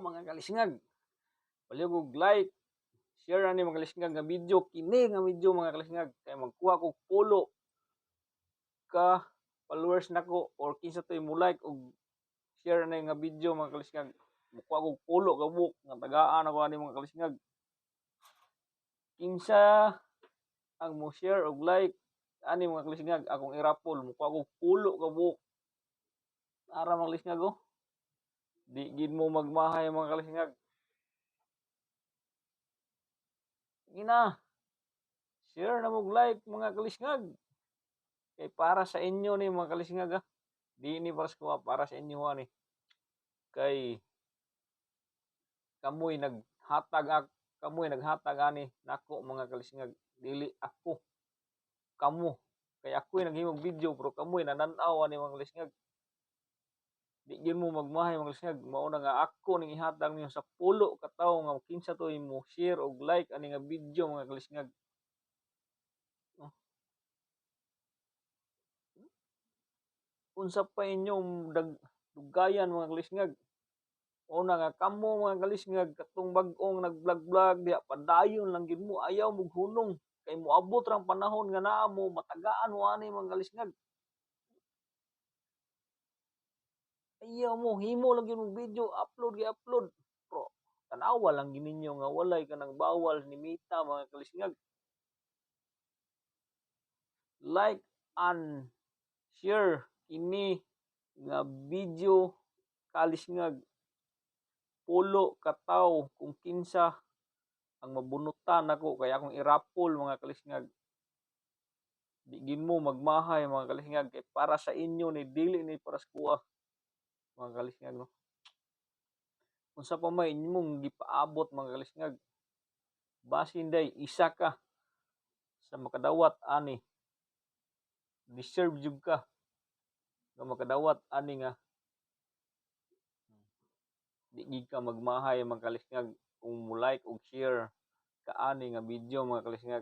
mga kalisngag. Palihog og like, share ani mga kalisngag nga video, kini nga video mga kalisngag kay magkuha kog pulo ka followers nako or kinsa toy mo like og share na nga video mga kalisngag. Mukuha kog pulo ka buok nga tagaan ako ani mga kalisngag. Kinsa ang mo share og like ani mga kalisngag akong irapol mukuha kog pulo ka buok. Ara mga kalisngag oh. Di gid mo magmahay mga kalisngag. Gina, share na mog like mga kalisngag. Kay para sa inyo ni mga kalisngag ah. Di ni para sa kuha, para sa inyo ani. Kay kamoy naghatag ani nako mga kalisngag. Dili ako. Kamo. Kay ako'y naghimog video pero kamoy nananaw ani mga kalisngag. Di gyud mo magmahay mga kalisngag. Mao na nga ako ning ihatag ninyo sa pulo ka tawo nga kinsa to mo share og like ani nga video mga kalisngag. Oh. Unsa pa inyong dugayan mga kalisngag? Una nga kamo mga kalisngag katong bag-ong nag-vlog-vlog diha padayon lang gid mo ayaw mog hunong kay moabot rang panahon nga naa mo matagaan mo ani mga kalisngag. Ayaw mo himo lang gyud mong video upload gi-upload. Pero tanawa lang gid ninyo nga walay kanang bawal ni Mita mga kalisngag. Like and share kini nga video kalisngag. Pulo ka tawo kung kinsa ang mabunutan nako kay akong irapol mga kalisngag. Di gid mo magmahay mga kalisngag kay para sa inyo ni dili ni para sa kuha mga kalisngag no. Unsa pa may imong gipaabot mga kalisngag? Basin day isa ka sa makadawat ani. Deserve jud ka nga makadawat ani nga di gid ka magmahay mga kalisngag kung mo like og share kaani nga video mga kalisngag.